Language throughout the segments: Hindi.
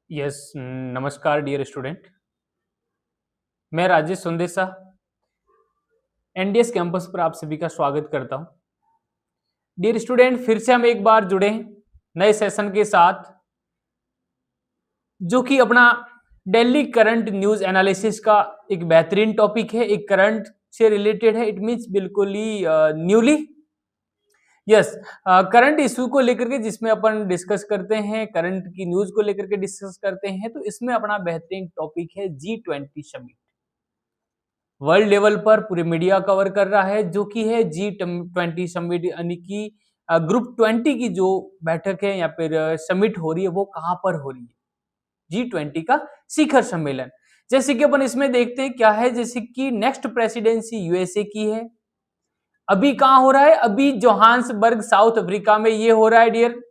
यस। नमस्कार डियर स्टूडेंट। मैं राजेश सुंदेसा एनडीएस कैंपस पर आप सभी का स्वागत करता हूं। डियर स्टूडेंट, फिर से हम एक बार जुड़े हैं नए सेशन के साथ, जो कि अपना डेली करंट न्यूज एनालिसिस का एक बेहतरीन टॉपिक है। एक करंट से रिलेटेड है, इट मीन्स बिल्कुल ही न्यूली। यस, करंट इशू को लेकर के जिसमें अपन डिस्कस करते हैं, करंट की न्यूज को लेकर के डिस्कस करते हैं, तो इसमें अपना बेहतरीन टॉपिक है G20 समिट। वर्ल्ड लेवल पर पूरे मीडिया कवर कर रहा है, जो कि है G20 समिट, यानी कि ग्रुप 20 की जो बैठक है या फिर समिट हो रही है, वो कहां पर हो रही है? G20 का शिखर सम्मेलन। जैसे कि अपन इसमें देखते हैं क्या है, जैसे कि नेक्स्ट प्रेसिडेंसी यूएसए की है। अभी कहां हो रहा है? अभी जोहान्सबर्ग साउथ अफ्रीका में ये हो रहा है डियर।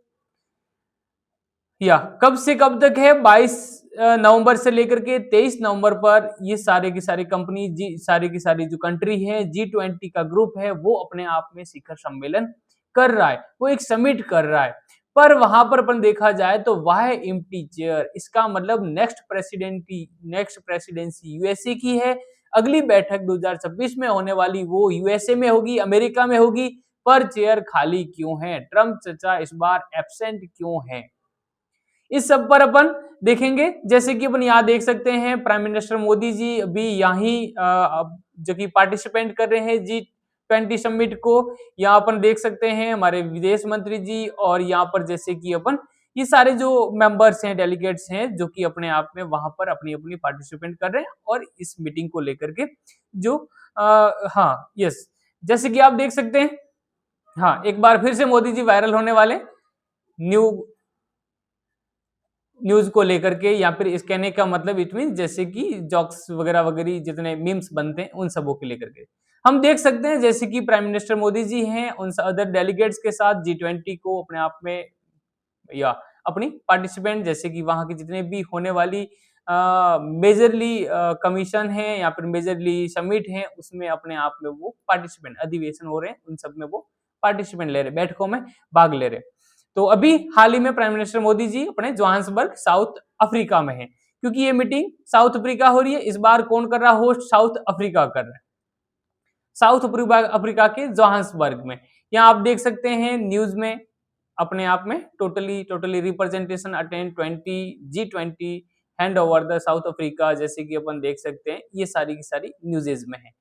या कब से कब तक है? 22 नवंबर से लेकर के 23 नवंबर पर ये सारे की सारी कंपनी, जी सारी की सारी जो कंट्री है, G20 का ग्रुप है, वो अपने आप में शिखर सम्मेलन कर रहा है, वो एक समिट कर रहा है। पर वहां पर अपन देखा जाए तो वाई एम्प्टी चेयर, इसका मतलब नेक्स्ट प्रेसिडेंसी यूएसए की है। अगली बैठक 2026 में होने वाली वो यूएसए में होगी, अमेरिका में होगी, पर चेयर खाली क्यों है? ट्रंप चचा इस बार एब्सेंट क्यों है? इस सब पर अपन देखेंगे। जैसे कि अपन यहाँ देख सकते हैं, प्राइम मिनिस्टर मोदी जी अभी यहाँ जो कि पार्टिसिपेंट कर रहे हैं G20 समिट को। यहाँ अपन देख सकते हैं हमारे विदेश मंत्री जी, और यहाँ पर जैसे कि अपन ये सारे जो मेंबर्स हैं, डेलीगेट्स हैं, जो कि अपने आप में वहां पर अपनी अपनी पार्टिसिपेंट कर रहे हैं और इस मीटिंग को लेकर के जो हाँ यस, जैसे कि आप देख सकते हैं। हाँ, एक बार फिर से मोदी जी वायरल होने वाले न्यू न्यूज को लेकर के, या फिर इस कहने का मतलब इट मीन जैसे कि जॉक्स वगैरह वगैरह जितने मीम्स बनते हैं उन सबों के लेकर के हम देख सकते हैं। जैसे कि प्राइम मिनिस्टर मोदी जी हैं उन अदर डेलीगेट्स के साथ G20 को अपने आप में या अपनी पार्टिसिपेंट, जैसे कि वहां की जितने भी होने वाली मेजरली कमीशन है या फिर मेजरली समिट है, उसमें अपने आप में वो पार्टिसिपेंट, अधिवेशन हो रहे हैं, उन सब में वो पार्टिसिपेंट ले रहे, बैठकों में भाग ले रहे। तो अभी हाल ही में प्राइम मिनिस्टर मोदी जी अपने जोहान्सबर्ग साउथ अफ्रीका में है, क्योंकि ये मीटिंग साउथ अफ्रीका हो रही है। इस बार कौन कर रहा है होस्ट? साउथ अफ्रीका कर रहा है, साउथ अफ्रीका के जोहान्सबर्ग में। यहाँ आप देख सकते हैं न्यूज में अपने आप में totally representation attend 20 G20 hand over the south Africa, जैसे कि अपन देख सकते हैं ये सारी की सारी न्यूजेज में है।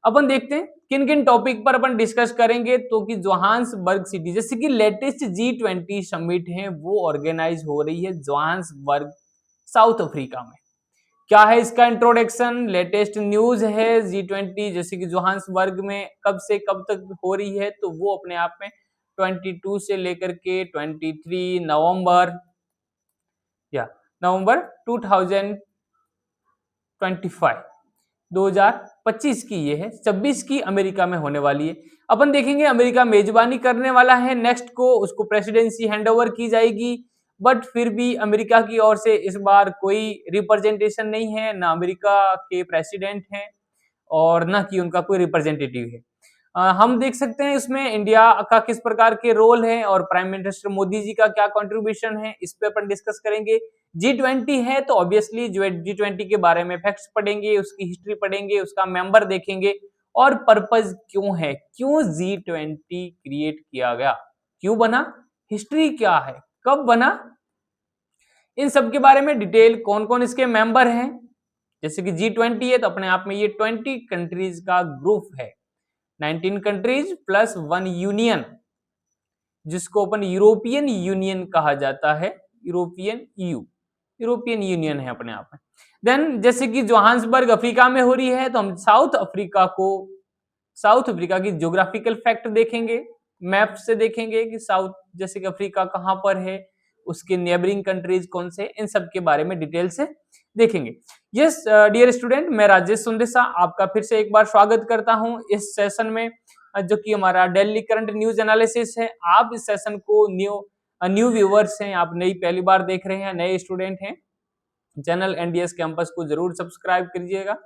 अपन देखते हैं किन किन टॉपिक पर अपन डिस्कस करेंगे। तो कि जोहान्सबर्ग सिटी, जैसे कि लेटेस्ट G20 समिट है वो ऑर्गेनाइज हो रही है जोहान्सबर्ग साउथ अफ्रीका में। क्या है इसका इंट्रोडक्शन? लेटेस्ट न्यूज है G20 जैसे कि जोहान्सबर्ग में कब से कब तक हो रही है, तो वो अपने आप में 22 से लेकर के 23 नवंबर या नवंबर 2025 2025 की ये है, 26 की अमेरिका में होने वाली है। अपन देखेंगे अमेरिका मेजबानी करने वाला है नेक्स्ट को, उसको प्रेसिडेंसी हैंडओवर की जाएगी। बट फिर भी अमेरिका की ओर से इस बार कोई रिप्रेजेंटेशन नहीं है, ना अमेरिका के प्रेसिडेंट हैं और ना कि उनका कोई रिप्रेजेंटेटिव है। हम देख सकते हैं इसमें इंडिया का किस प्रकार के रोल है और प्राइम मिनिस्टर मोदी जी का क्या कंट्रीब्यूशन है, इस पे अपन डिस्कस करेंगे। G20 है तो ऑब्वियसली G20 के बारे में फैक्ट्स पढ़ेंगे, उसकी हिस्ट्री पढ़ेंगे, उसका मेंबर देखेंगे और पर्पज क्यों है, क्यों G20 क्रिएट किया गया, क्यों बना, हिस्ट्री क्या है, कब बना, इन सब के बारे में डिटेल, कौन कौन इसके मेंबर हैं। जैसे कि G20 है तो अपने आप में ये 20 कंट्रीज का ग्रुप है, 19 कंट्रीज प्लस 1 यूनियन, जिसको अपन यूरोपियन यूनियन कहा जाता है, यूरोपियन यूनियन है अपने आप में। देन जैसे कि जोहान्सबर्ग अफ्रीका में हो रही है तो हम साउथ अफ्रीका की ज्योग्राफिकल फैक्ट देखेंगे, मैप से देखेंगे कि साउथ जैसे कि अफ्रीका कहां पर है, उसके नेबरिंग कंट्रीज कौन से, इन सब के बारे में डिटेल से देखेंगे। यस डियर स्टूडेंट, मैं राजेश सुंदेसा आपका फिर से एक बार स्वागत करता हूं इस सेशन में, जो कि हमारा डेली करंट न्यूज एनालिसिस है। आप इस सेशन को न्यू व्यूवर्स हैं, आप नई पहली बार देख रहे हैं, नए स्टूडेंट हैं, चैनल एनडीएस कैंपस को जरूर सब्सक्राइब करिएगा।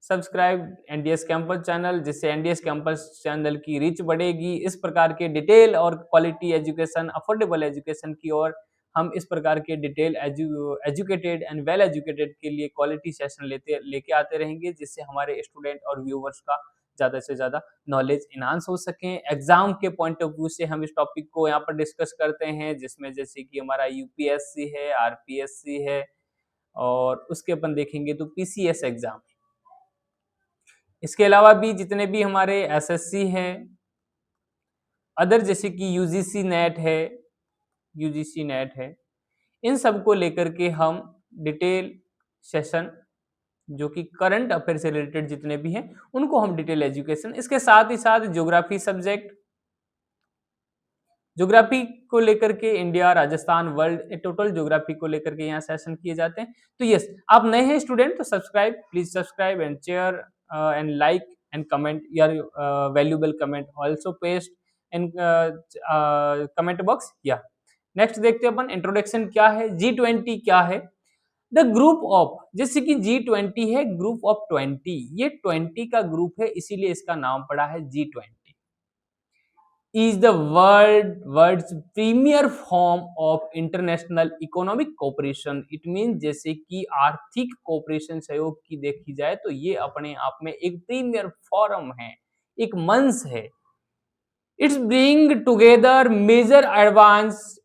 सब्सक्राइब एनडीएस कैंपस चैनल, जिससे एनडीएस कैंपस चैनल की रीच बढ़ेगी। इस प्रकार के डिटेल और क्वालिटी एजुकेशन, अफोर्डेबल एजुकेशन की ओर हम इस प्रकार के detail educated and well educated के लिए क्वालिटी सेशन लेके आते रहेंगे, जिससे हमारे स्टूडेंट और व्यूवर्स का ज़्यादा से ज़्यादा नॉलेज इनहांस हो सके। एग्जाम के पॉइंट ऑफ व्यू से हम इस टॉपिक को यहाँ पर डिस्कस करते हैं, जिसमें जैसे कि हमारा यूपीएससी है, आरपीएससी है, और उसके अपन देखेंगे तो पीसीएस एग्जाम। इसके अलावा भी जितने भी हमारे एसएससी हैं, अदर जैसे कि यूजीसी नेट है, इन सब को लेकर के हम डिटेल सेशन जो कि करंट अफेयर से रिलेटेड जितने भी हैं उनको हम डिटेल एजुकेशन, इसके साथ ही साथ ज्योग्राफी सब्जेक्ट, ज्योग्राफी को लेकर के India, Rajasthan, world, total geography को लेकर के यहाँ सेशन किए जाते हैं। तो यस, आप नए हैं स्टूडेंट तो subscribe, please subscribe and share and like and comment your valuable comment also paste in comment box. या नेक्स्ट देखते हैं अपन इंट्रोडक्शन क्या है, G20 क्या है। द ग्रुप ऑफ, जैसे कि G20 है ग्रुप ऑफ 20, ये 20 का ग्रुप है इसीलिए इसका नाम पड़ा है G20। is the world's premier form of international economic cooperation। it means जैसे कि आर्थिक कोऑपरेशन सहयोग की देखी जाए तो ये अपने आप में एक प्रीमियर फॉरम है, एक मंच है। It's bring together major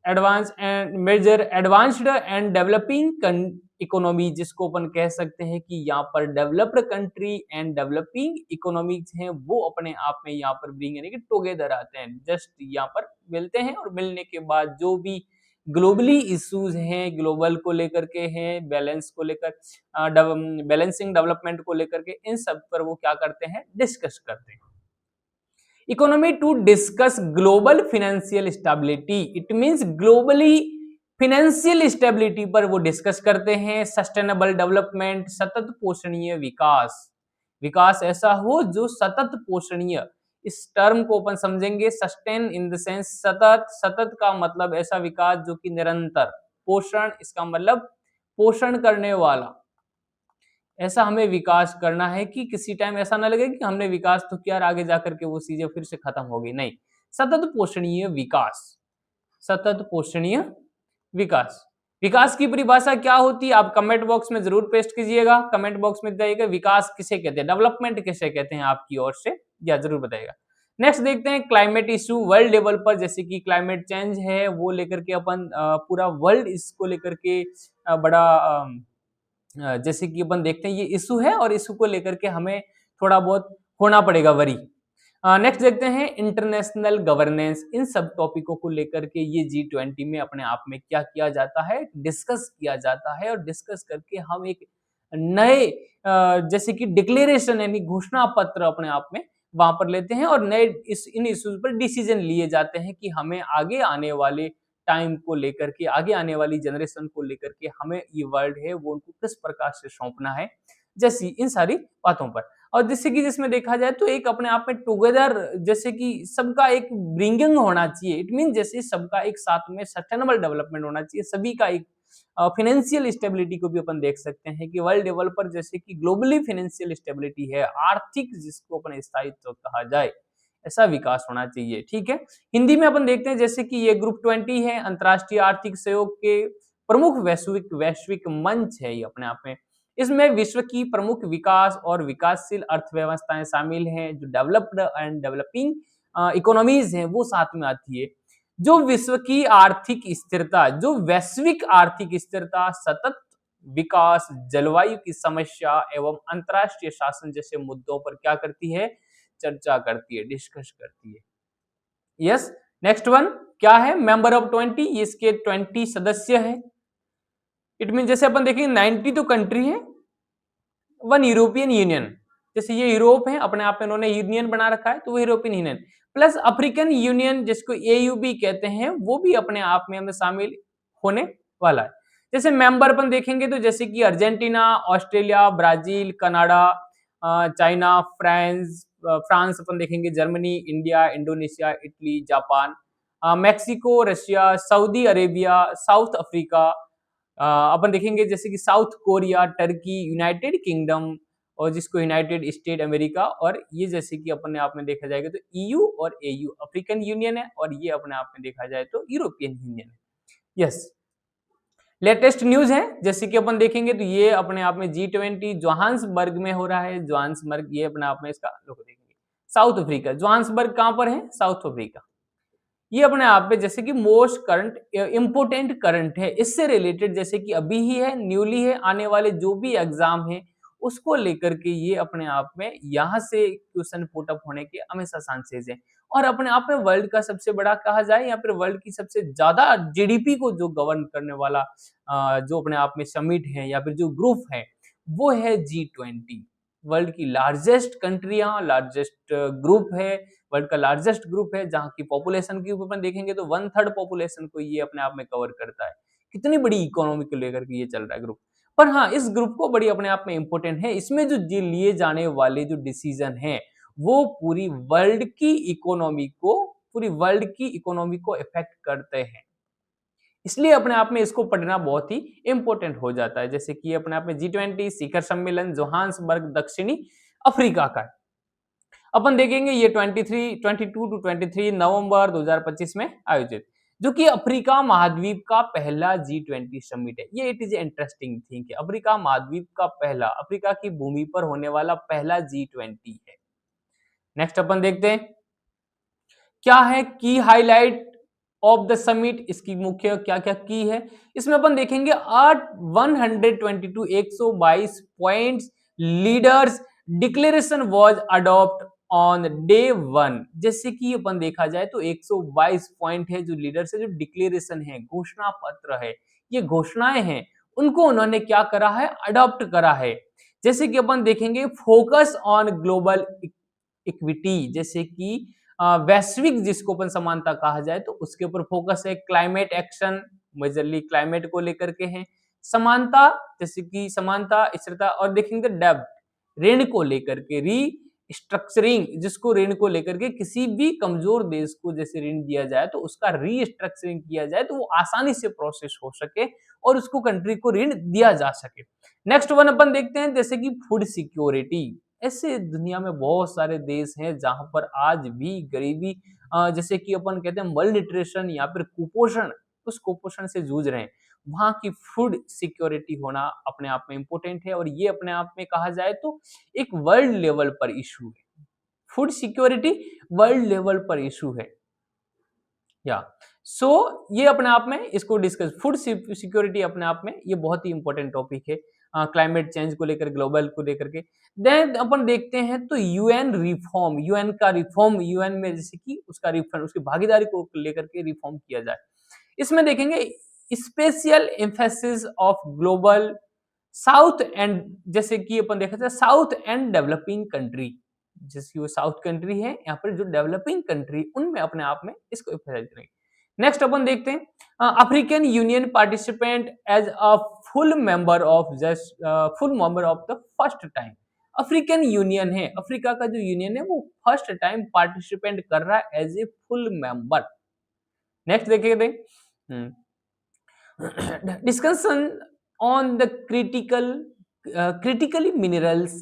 advanced and developing economy, जिसको अपन कह सकते हैं कि यहाँ पर developed country and developing economies हैं, वो अपने आप में यहाँ पर ब्रिंग यानी कि टुगेदर आते हैं, जस्ट यहाँ पर मिलते हैं और मिलने के बाद जो भी ग्लोबली इश्यूज हैं, ग्लोबल को लेकर के हैं, बैलेंस को लेकर, बैलेंसिंग डेवलपमेंट को लेकर के, इन सब पर वो क्या करते हैं, डिस्कस करते हैं। Economy to discuss global financial stability, it means globally financial stability पर वो डिस्कस करते हैं। सस्टेनेबल डेवलपमेंट, सतत पोषणीय विकास, विकास ऐसा हो जो सतत पोषणीय, इस टर्म को अपन समझेंगे। सस्टेन इन द सेंस सतत, सतत का मतलब ऐसा विकास जो कि निरंतर, पोषण इसका मतलब पोषण करने वाला, ऐसा हमें विकास करना है कि किसी टाइम ऐसा ना लगे कि हमने विकास तो किया और आगे जाकर के वो चीजें फिर से खत्म हो गई, नहीं। सतत पोषणीय विकास, सतत पोषणीय विकास, विकास की परिभाषा क्या होती है आप कमेंट बॉक्स में जरूर पेस्ट कीजिएगा, कमेंट बॉक्स में बताइएगा विकास किसे कहते हैं, डेवलपमेंट किसे कहते हैं आपकी ओर से, या जरूर बताइएगा। नेक्स्ट देखते हैं क्लाइमेट इशू वर्ल्ड लेवल पर, जैसे कि क्लाइमेट चेंज है वो लेकर के अपन पूरा वर्ल्ड इसको लेकर के बड़ा जैसे कि अपन देखते हैं ये इशू है और इशू को लेकर के हमें थोड़ा बहुत होना पड़ेगा वरी। नेक्स्ट देखते हैं इंटरनेशनल गवर्नेंस, इन सब टॉपिकों को लेकर के ये G20 में अपने आप में क्या किया जाता है, डिस्कस किया जाता है, और डिस्कस करके हम एक नए जैसे कि डिक्लेरेशन यानी घोषणा पत्र अपने आप में वहां पर लेते हैं और नए इन इश्यूज पर डिसीजन लिए जाते हैं कि हमें आगे आने वाले टाइम को लेकर के, आगे आने वाली जनरेशन को लेकर के हमें ये वर्ल्ड है वो उनको किस प्रकार से सौंपना है, जैसी इन सारी बातों पर। और जैसे कि जिसमें देखा जाए तो एक अपने आप में टुगेदर, जैसे कि सबका एक ब्रिंगिंग होना चाहिए, इट मीन जैसे सबका एक साथ में सस्टेनेबल डेवलपमेंट होना चाहिए, सभी का एक फाइनेंशियल स्टेबिलिटी को भी अपन देख सकते हैं कि वर्ल्ड लेवल पर जैसे कि ग्लोबली फाइनेंशियल स्टेबिलिटी है, आर्थिक जिसको अपन स्थायित्व कहा जाए, ऐसा विकास होना चाहिए। ठीक है, हिंदी में अपन देखते हैं जैसे कि ये ग्रुप 20 है, अंतरराष्ट्रीय आर्थिक सहयोग के प्रमुख वैश्विक मंच है ये अपने आप में। इसमें विश्व की प्रमुख विकास और विकासशील अर्थव्यवस्थाएं शामिल हैं, जो डेवलप्ड एंड डेवलपिंग इकोनॉमीज हैं वो साथ में आती है। जो विश्व की आर्थिक स्थिरता, जो वैश्विक आर्थिक स्थिरता, सतत विकास, जलवायु की समस्या एवं अंतरराष्ट्रीय शासन जैसे मुद्दों पर क्या करती है, चर्चा करती है, डिस्कस करती है। यस, नेक्स्ट वन क्या है, मेंबर ऑफ 20, इसके 20 सदस्य है। इट मीन जैसे अपन देखेंगे 90 तो कंट्री है, वन यूरोपियन यूनियन, जैसे ये यूरोप है अपने आप में इन्होंने यूनियन बना रखा है तो वो European union, plus African union जिसको AUB कहते हैं वो भी अपने आप में हमें शामिल होने वाला है। जैसे मेंबर अपन देखेंगे तो जैसे कि Argentina, Australia, Brazil, Canada, China, France अपन देखेंगे, Germany, India, Indonesia, Italy, Japan, Mexico, Russia, Saudi Arabia, South Africa, अपन देखेंगे जैसे कि South Korea, Turkey, United Kingdom और जिसको यूनाइटेड स्टेट अमेरिका, और ये जैसे कि अपने आप में देखा जाएगा तो EU और AU अफ्रीकन यूनियन है, और ये अपने आप में देखा जाए तो यूरोपियन यूनियन है। यस, लेटेस्ट न्यूज है, जैसे कि अपन देखेंगे तो ये अपने आप में G20 जोहान्सबर्ग में हो रहा है। जोहान्सबर्ग ये अपने आप में इसका लोगो देखेंगे, साउथ अफ्रीका। जोहान्सबर्ग कहां पर है? South Africa. ये अपने आप में जैसे कि मोस्ट करंट इंपोर्टेंट करंट है, इससे रिलेटेड जैसे कि अभी ही है, न्यूली है, आने वाले जो भी एग्जाम है उसको लेकर के ये अपने आप में यहाँ से क्वेश्चन पुट अप होने के हमेशा चांसेस है। और अपने आप में वर्ल्ड का सबसे बड़ा कहा जाए या फिर वर्ल्ड की सबसे ज्यादा जीडीपी को जो गवर्न करने वाला जो अपने आप में समिट है या फिर जो ग्रुप है वो है G20। वर्ल्ड की लार्जेस्ट कंट्रियां, लार्जेस्ट ग्रुप है, वर्ल्ड का लार्जेस्ट ग्रुप है, जहां की पॉपुलेशन के ऊपर देखेंगे तो 1/3 पॉपुलेशन को ये अपने आप में कवर करता है। कितनी बड़ी इकोनॉमी को लेकर के ये चल रहा है ग्रुप। पर हाँ, इस ग्रुप को बड़ी अपने आप में इंपॉर्टेंट है। इसमें जो लिए जाने वाले जो डिसीजन है वो पूरी वर्ल्ड की इकोनॉमी को इफेक्ट करते हैं। इसलिए अपने आप में इसको पढ़ना बहुत ही इंपॉर्टेंट हो जाता है। जैसे कि अपने आप में G20 शिखर सम्मेलन जोहान्सबर्ग दक्षिणी अफ्रीका का है। अपन देखेंगे ये 22 टू 23 नवंबर 2025 में आयोजित, जो कि अफ्रीका महाद्वीप का पहला G20 समिट है। ये इट इज इंटरेस्टिंग थिंग है, अफ्रीका महाद्वीप का पहला, अफ्रीका की भूमि पर होने वाला पहला G20 है। नेक्स्ट अपन देखते हैं क्या है की हाईलाइट ऑफ द समिट, इसकी मुख्य क्या क्या की है। इसमें अपन देखेंगे 122 points leaders declaration was adopt on day 1। जैसे कि अपन देखा जाए तो 122 पॉइंट है जो लीडर्स है, जो डिक्लेरेशन है, घोषणा पत्र है, ये घोषणाएं हैं, उनको उन्होंने क्या करा है? अडॉप्ट करा है। जैसे कि अपन देखेंगे फोकस ऑन ग्लोबल इक्विटी, जैसे कि वैश्विक जिसको अपन समानता कहा जाए तो उसके ऊपर फोकस है। क्लाइमेट एक्शन, मेजरली क्लाइमेट को लेकर के हैं। समानता, जैसे कि समानता, स्थिरता, और देखेंगे डेब्ट, ऋण को लेकर के, रीस्ट्रक्चरिंग, जिसको ऋण को लेकर के किसी भी कमजोर देश को जैसे ऋण दिया जाए तो उसका रीस्ट्रक्चरिंग किया जाए तो वो आसानी से प्रोसेस हो सके और उसको कंट्री को ऋण दिया जा सके। नेक्स्ट वन अपन देखते हैं जैसे कि फूड सिक्योरिटी। ऐसे दुनिया में बहुत सारे देश हैं जहां पर आज भी गरीबी, जैसे कि अपन कहते हैं मल न्यूट्रिशन या फिर कुपोषण, उस कुपोषण से जूझ रहे हैं। वहां की फूड सिक्योरिटी होना अपने आप में इंपॉर्टेंट है और ये अपने आप में कहा जाए तो एक वर्ल्ड लेवल पर इशू है। फूड सिक्योरिटी वर्ल्ड लेवल पर इशू है या सो ये अपने आप में इसको डिस्कस, फूड सिक्योरिटी अपने आप में ये बहुत ही इंपॉर्टेंट टॉपिक है क्लाइमेट चेंज को लेकर, ग्लोबल को लेकर के। देन अपन देखते हैं तो यूएन रिफॉर्म, यूएन का रिफॉर्म, यूएन में जैसे कि उसका रिफॉर्म, उसकी भागीदारी को लेकर के रिफॉर्म किया जाए। इसमें देखेंगे special emphasis of global south and, जैसे कि अपन देखा था साउथ एंड डेवलपिंग कंट्री, जैसे वो साउथ कंट्री है, यहाँ पर जो डेवलपिंग कंट्री उनमें अपने आप में इसको एम्फेसाइज करेंगे। नेक्स्ट अपन देखते हैं African Union participant as a full member of the first time. African Union है, अफ्रीका का जो यूनियन है वो फर्स्ट टाइम पार्टिसिपेंट कर रहा है as a full member. Next देखिए discussion on the critically minerals,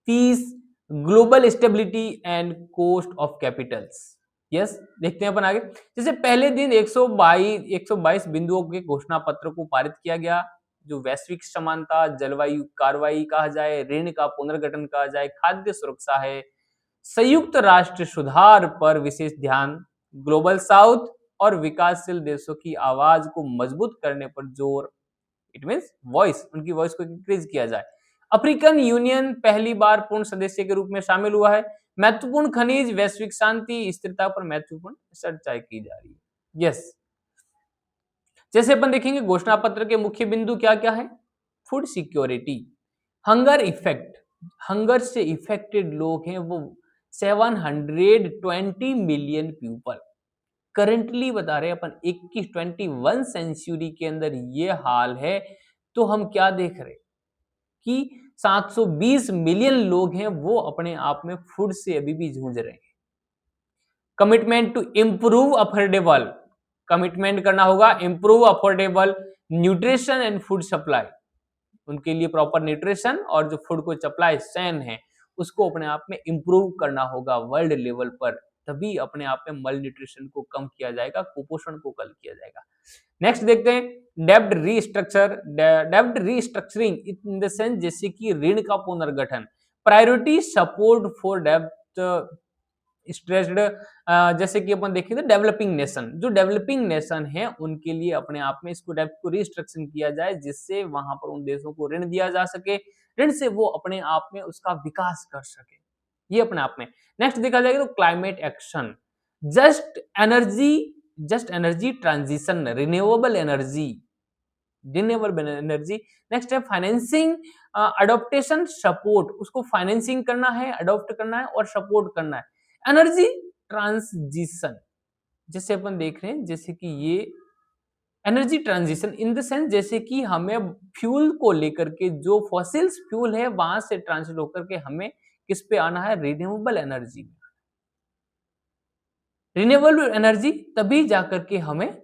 peace, global stability and cost of capitals. Yes, देखते हैं अपन आगे। जैसे पहले दिन 122 बिंदुओं के घोषणा पत्र को पारित किया गया, जो वैश्विक समानता, जलवायु कार्रवाई कहा जाए, ऋण का पुनर्गठन कहा जाए, खाद्य सुरक्षा है, संयुक्त राष्ट्र सुधार पर विशेष ध्यान, ग्लोबल साउथ और विकासशील देशों की आवाज को मजबूत करने पर जोर, इट मींस वॉइस, उनकी वॉइस को इंक्रीज किया जाए। अफ्रीकन यूनियन पहली बार पूर्ण सदस्य के रूप में शामिल हुआ है। महत्वपूर्ण खनिज, वैश्विक शांति, स्थिरता पर महत्वपूर्ण चर्चा की जा रही है। यस, जैसे अपन देखेंगे घोषणा पत्र के मुख्य बिंदु क्या क्या है? Food security, hunger effect, hunger से इफेक्टेड लोग हैं वो 720 मिलियन पीपल करंटली बता रहे हैं अपन 21 सेंचुरी के अंदर ये हाल है। तो हम क्या देख रहे कि 720 मिलियन लोग हैं वो अपने आप में फूड से अभी भी जूझ रहे हैं। Commitment to improve affordable, commitment करना होगा, improve affordable nutrition and food supply, उनके लिए प्रॉपर न्यूट्रिशन और जो फूड को सप्लाई चेन है उसको अपने आप में इंप्रूव करना होगा वर्ल्ड लेवल पर, तभी अपने आप में मल न्यूट्रिशन को कम किया जाएगा, कुपोषण को कम किया जाएगा। नेक्स्ट देखते हैं डेब्ट रीस्ट्रक्चरिंग इन द सेंस जैसे कि ऋण का पुनर्गठन, प्रायोरिटी सपोर्ट फॉर डेब्ट स्ट्रेस्ड, जैसे कि अपन देखें तो डेवलपिंग नेशन, जो डेवलपिंग नेशन है उनके लिए अपने आप में इसको डेब्ट को रिस्ट्रक्शन किया जाए, जिससे वहां पर उन देशों को ऋण दिया जा सके, ऋण से वो अपने आप में उसका विकास कर सके, ये अपने आप में। नेक्स्ट देखा जाएगा तो climate action, just energy just energy transition, renewable energy. Next है फाइनेंसिंग अडॉप्टेशन सपोर्ट, उसको फाइनेंसिंग करना है, अडॉप्ट करना है और सपोर्ट करना है। एनर्जी ट्रांजिशन जैसे अपन देख रहे हैं, जैसे कि ये energy transition in the sense जैसे कि हमें फ्यूल को लेकर के, जो फॉसिल्स फ्यूल है वहां से ट्रांसलेट होकर के हमें किस पे आना है, रिन्यूएबल एनर्जी में। रिन्यूएबल एनर्जी तभी जाकर के हमें,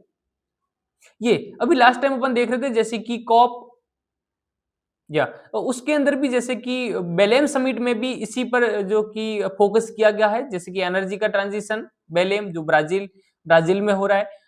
ये अभी लास्ट टाइम अपन देख रहे थे जैसे कि कॉप, या उसके अंदर भी जैसे कि बेलेम समिट में भी इसी पर जो कि फोकस किया गया है, जैसे कि एनर्जी का ट्रांजिशन बेलेम जो ब्राजील में हो रहा है,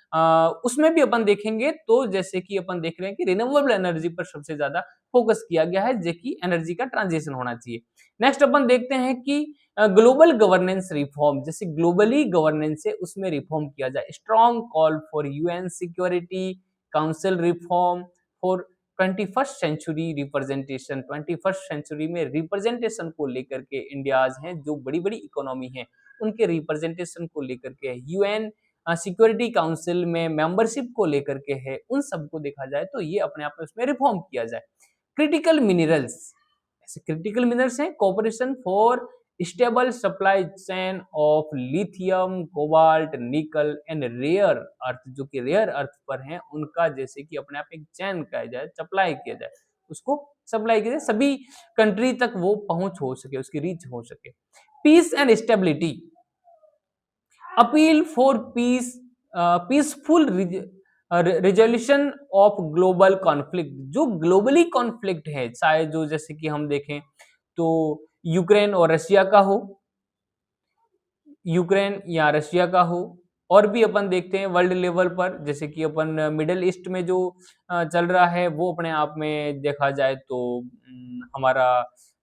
उसमें भी अपन देखेंगे तो जैसे कि अपन देख रहे हैं कि रिन्यूएबल एनर्जी पर सबसे ज्यादा फोकस किया गया है, जो कि एनर्जी का ट्रांजिशन होना चाहिए। नेक्स्ट अपन देखते हैं कि ग्लोबल गवर्नेंस रिफॉर्म, जैसे ग्लोबली गवर्नेंस है उसमें रिफॉर्म किया जाए, strong call for UN security council reform for 21st century representation, 21st century में रिप्रेजेंटेशन को लेकर के इंडियाज हैं जो बड़ी बड़ी इकोनॉमी है उनके रिप्रेजेंटेशन को लेकर के, यूएन सिक्योरिटी काउंसिल में मेंबरशिप को लेकर के है, उन सबको देखा जाए तो ये अपने आप में उसमें रिफॉर्म किया जाए। क्रिटिकल मिनरल्स, ऐसे क्रिटिकल मिनरल्स हैं, cooperation for stable supply chain of lithium cobalt nickel and rare earth, जो कि रेयर अर्थ पर हैं उनका जैसे कि अपने आप एक चैन किया जाए, सप्लाई किया जाए, उसको सप्लाई किया जाए, सभी कंट्री तक वो पहुंच हो सके, उसकी रीच हो सके। Peace and stability, appeal for peaceful resolution of global conflict, जो ग्लोबली कॉन्फ्लिक्ट है, चाहे जो जैसे कि हम देखें तो यूक्रेन और रशिया का हो, यूक्रेन या रशिया का हो, और भी अपन देखते हैं वर्ल्ड लेवल पर जैसे कि अपन मिडिल ईस्ट में जो चल रहा है वो अपने आप में देखा जाए तो हमारा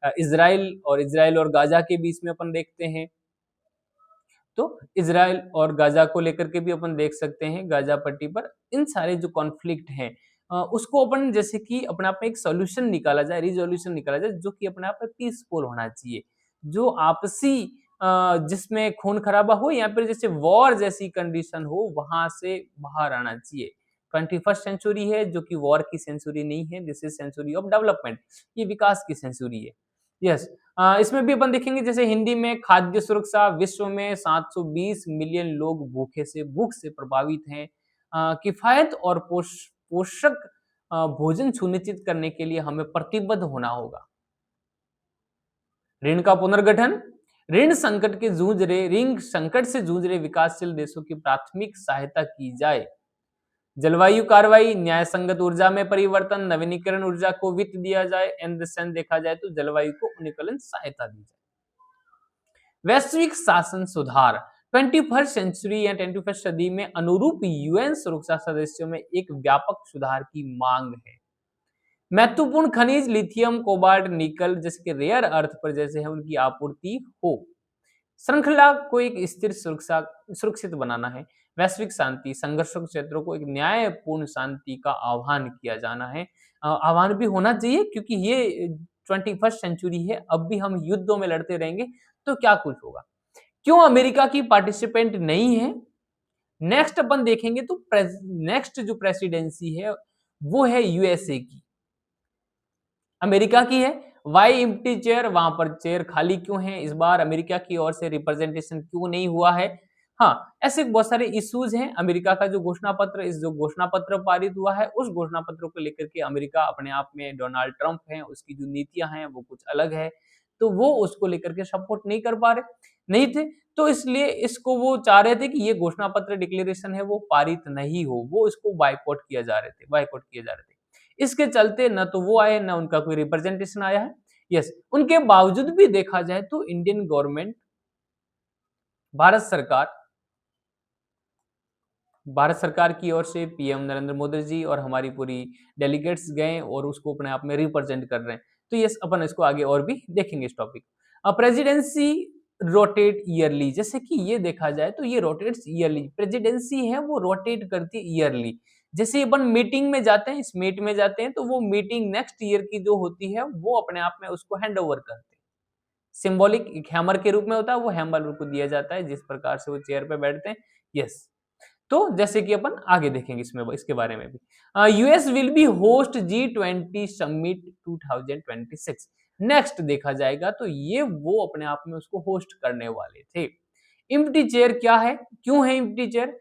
इजराइल और गाजा के बीच में अपन देखते हैं, तो इजराइल और गाजा को लेकर के भी अपन देख सकते हैं, गाजा पट्टी पर इन सारे जो कॉन्फ्लिक्ट हैं उसको अपन जैसे कि अपने आप में एक सॉल्यूशन निकाला जाए, रिजोल्यूशन निकाला जाए, जो कि अपने आप में पीसफुल होना चाहिए, जो आपसी जिसमें खून खराबा हो या फिर जैसे वॉर जैसी कंडीशन हो वहां से बाहर आना चाहिए। 21st सेंचुरी है जो कि वॉर की सेंचुरी नहीं है, this is century of development, ये विकास की सेंचुरी है। यस, इसमें भी अपन देखेंगे जैसे हिंदी में खाद्य सुरक्षा, विश्व में 720 मिलियन लोग भूख से प्रभावित हैं, किफायत और पोषक भोजन सुनिश्चित करने के लिए हमें प्रतिबद्ध होना होगा। ऋण का पुनर्गठन, ऋण संकट से जूझ रहे विकासशील देशों की प्राथमिक सहायता की जाए। जलवायु कार्रवाई, न्याय संगत ऊर्जा में परिवर्तन, नवीनीकरण ऊर्जा को वित्त दिया जाए, एंड देखा जाए तो जलवायु को उन्मूलन सहायता दी जाए। वैश्विक शासन सुधार, 21st सेंचुरी या 21st सदी में अनुरूप यूएन सुरक्षा सदस्यों में एक व्यापक सुधार की मांग है। महत्वपूर्ण खनिज लिथियम कोबाल्ट निकल जैसे कि रेयर अर्थ पर जैसे है उनकी आपूर्ति हो, श्रृंखला को एक स्थिर सुरक्षित बनाना है, वैश्विक शांति, संघर्ष क्षेत्रों को एक न्यायपूर्ण शांति का आह्वान किया जाना है, आह्वान भी होना चाहिए क्योंकि ये 21st सेंचुरी है, अब भी हम युद्धों में लड़ते रहेंगे तो क्या कुछ होगा। क्यों अमेरिका की पार्टिसिपेंट नहीं है? नेक्स्ट अपन देखेंगे तो नेक्स्ट जो प्रेसिडेंसी है वो है यूएसए की, अमेरिका की है। वाई एम्प्टी चेयर, वहां पर चेयर खाली क्यों है, इस बार अमेरिका की ओर से रिप्रेजेंटेशन क्यों नहीं हुआ है। हाँ, ऐसे बहुत सारे इश्यूज हैं। अमेरिका का जो घोषणा पत्र, इस जो घोषणा पत्र पारित हुआ है उस घोषणा पत्र को लेकर के अमेरिका अपने आप में, डोनाल्ड ट्रंप है उसकी जो नीतियां हैं वो कुछ अलग है, तो वो उसको लेकर के सपोर्ट नहीं कर पा रहे नहीं थे, तो इसलिए इसको वो चाह रहे थे कि ये घोषणा पत्र डिक्लेरेशन है वो पारित नहीं हो, वो इसको बायकॉट किए जा रहे थे। इसके चलते न तो वो आए न उनका कोई रिप्रेजेंटेशन आया है। यस, उनके बावजूद भी देखा जाए तो इंडियन गवर्नमेंट, भारत सरकार भारत सरकार की ओर से पीएम नरेंद्र मोदी जी और हमारी पूरी डेलीगेट्स गए और उसको अपने आप में रिप्रेजेंट कर रहे हैं। तो ये अपन इसको आगे और भी देखेंगे इस टॉपिक। प्रेसिडेंसी रोटेट ईयरली, जैसे कि ये देखा जाए तो ये रोटेट्स ईयरली, प्रेसिडेंसी है वो रोटेट करती है ईयरली। जैसे अपन मीटिंग में जाते हैं, इस मीट में जाते हैं, तो वो मीटिंग नेक्स्ट ईयर की जो होती है वो अपने आप में उसको हैंड ओवर करते हैं। सिंबॉलिक एक हैमर के रूप में होता है, वो हैमर को दिया जाता है जिस प्रकार से वो चेयर पे बैठते हैं। यस, तो जैसे कि अपन आगे देखेंगे इसमें इसके बारे में भी। US will be host G20 summit 2026। Next देखा जाएगा तो ये वो अपने आप में उसको होस्ट करने वाले थे। इम्प्टी चेयर क्या है, क्यों है इम्प्टी चेयर?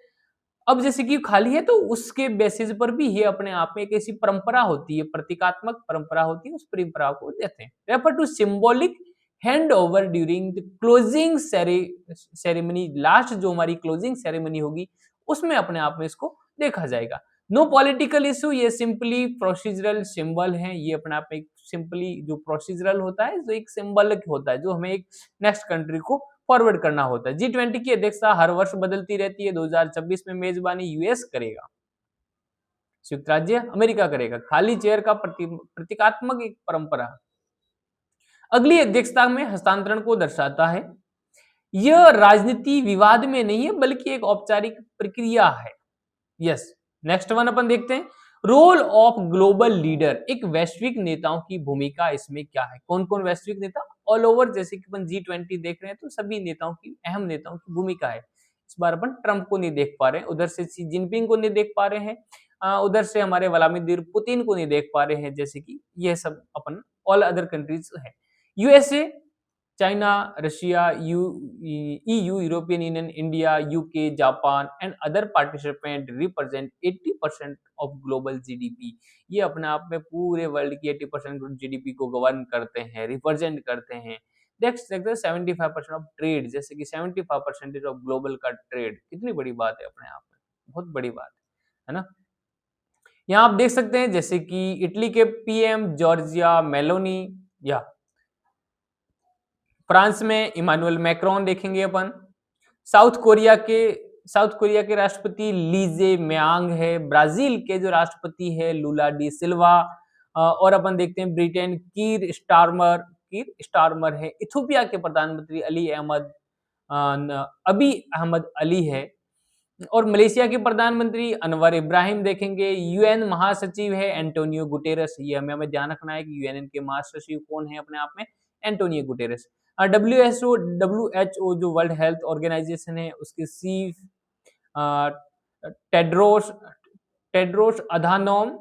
अब जैसे कि खाली है तो उसके बेसिस पर भी ये अपने आप में एक ऐसी परंपरा होती है, प्रतीकात्मक परंपरा होती है, उस परंपरा को देते हैं। Refer to symbolic hand over during the closing ceremony, last जो हमारी क्लोजिंग सेरेमनी होगी उसमें अपने आप में इसको देखा जाएगा। नो पॉलिटिकल इशू, ये सिंपली प्रोसीजरल सिंबल है, ये अपने आप में एक सिंपली जो प्रोसीजरल होता है, जो एक सिंबल होता है, जो हमें एक नेक्स्ट कंट्री को फॉरवर्ड करना होता है। G20 की अध्यक्षता हर वर्ष बदलती रहती है। 2026 में मेजबानी यूएस करेगा, संयुक्त राज्य अमेरिका करेगा। खाली चेयर का प्रतीकात्मक एक परंपरा अगली अध्यक्षता में हस्तांतरण को दर्शाता है। यह राजनीति विवाद में नहीं है बल्कि एक औपचारिक प्रक्रिया है। यस, नेक्स्ट वन अपन देखते हैं। रोल ऑफ ग्लोबल लीडर, एक वैश्विक नेताओं की भूमिका इसमें क्या है? कौन कौन वैश्विक नेता? ऑल ओवर, जैसे कि अपन G20 देख रहे हैं तो सभी नेताओं की, अहम नेताओं की भूमिका है। इस बार अपन ट्रंप को नहीं देख पा रहे हैं, उधर से शी जिनपिंग को नहीं देख पा रहे हैं, उधर से हमारे व्लादिमीर पुतिन को नहीं देख पा रहे हैं, जैसे कि यह सब अपन ऑल अदर कंट्रीज है। USA, China, Russia, EU, European union, India, UK, Japan and other participant represent 80% of global GDP. ये अपने आप में पूरे वर्ल्ड की 80% जीडीपी को गवर्न करते हैं, रिप्रेजेंट करते हैं। नेक्स्ट देखते हैं 75% ऑफ ट्रेड, जैसे कि 75% ऑफ ग्लोबल का ट्रेड, कितनी बड़ी बात है अपने आप में, बहुत बड़ी बात है ना। यहाँ आप देख सकते हैं जैसे कि इटली के पीएम जॉर्जिया मेलोनी, या फ्रांस में इमानुएल मैक्रोन देखेंगे अपन। साउथ कोरिया के राष्ट्रपति लीजे म्यांग है। ब्राजील के जो राष्ट्रपति है लूला डी सिल्वा। और अपन देखते हैं ब्रिटेन कीर स्टारमर है। इथियोपिया के प्रधानमंत्री अबी अहमद अली है। और मलेशिया के प्रधानमंत्री अनवर इब्राहिम देखेंगे। यूएन महासचिव है एंटोनियो गुटेरस, ये हमें ध्यान रखना है कि यूएन के महासचिव कौन है अपने आप में, एंटोनियो गुटेरस। WHO जो वर्ल्ड हेल्थ ऑर्गेनाइजेशन है उसके chief Tedros Adhanom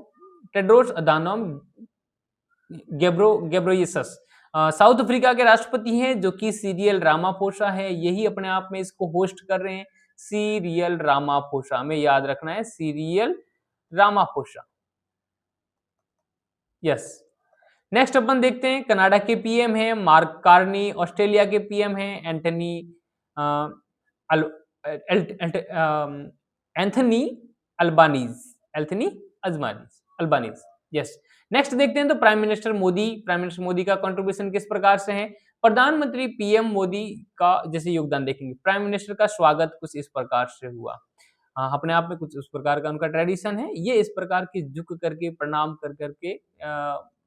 Ghebreyesus. South Africa के राष्ट्रपति हैं जो कि सीरियल रामाफोसा है, यही अपने आप में इसको होस्ट कर रहे हैं। सीरियल रामाफोसा, में याद रखना है, सीरियल रामाफोसा। यस, नेक्स्ट अपन देखते हैं कनाडा के पीएम है मार्क कार्नी। ऑस्ट्रेलिया के पीएम है एंथनी अल्बानीज। यस, नेक्स्ट देखते हैं तो प्राइम मिनिस्टर मोदी का कंट्रीब्यूशन किस प्रकार से है। प्रधानमंत्री पीएम मोदी का जैसे योगदान देखेंगे। प्राइम मिनिस्टर का स्वागत कुछ इस प्रकार से हुआ, अपने आप में कुछ उस प्रकार का उनका ट्रेडिशन है। ये इस प्रकार की झुक करके प्रणाम कर करके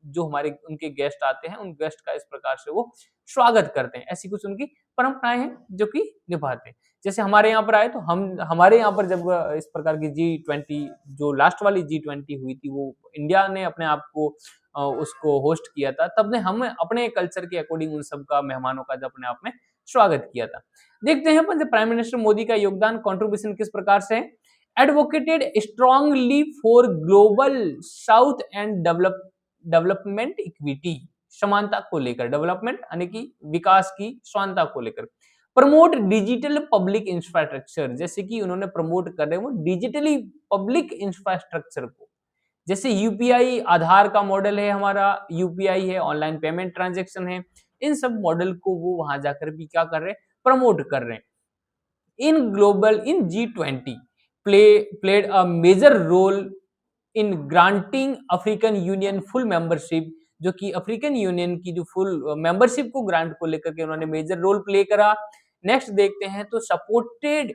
जो हमारे उनके गेस्ट आते हैं उन गेस्ट का इस प्रकार से वो स्वागत करते हैं। ऐसी कुछ उनकी परंपराएं हैं जो कि निभाते हैं। जैसे हमारे यहाँ पर आए तो हमारे यहाँ पर जब इस प्रकार की G20 जो लास्ट वाली G20 हुई थी, वो इंडिया ने अपने आप को उसको होस्ट किया था, तब ने हम अपने कल्चर के अकॉर्डिंग उन सब का, मेहमानों का अपने आप में स्वागत किया था। देखते हैं अपन प्राइम मिनिस्टर मोदी का योगदान, कंट्रीब्यूशन किस प्रकार से है। Advocated strongly for global south and development equity, समानता को लेकर, डेवलपमेंट यानी कि विकास की समानता को लेकर। प्रमोट डिजिटल पब्लिक इंफ्रास्ट्रक्चर, जैसे कि उन्होंने प्रमोट कर रहे हैं वो डिजिटली पब्लिक इंफ्रास्ट्रक्चर को, जैसे यूपीआई आधार का मॉडल है हमारा, यूपीआई है, ऑनलाइन पेमेंट ट्रांजैक्शन है, इन सब मॉडल को वो वहां जाकर भी क्या कर रहे हैं, प्रमोट कर रहे हैं। इन G20 played a major role in granting African union full membership, जो कि अफ्रीकन यूनियन की जो फुल मेंबरशिप को ग्रांट को लेकर के उन्होंने मेजर रोल प्ले करा। नेक्स्ट देखते हैं तो supported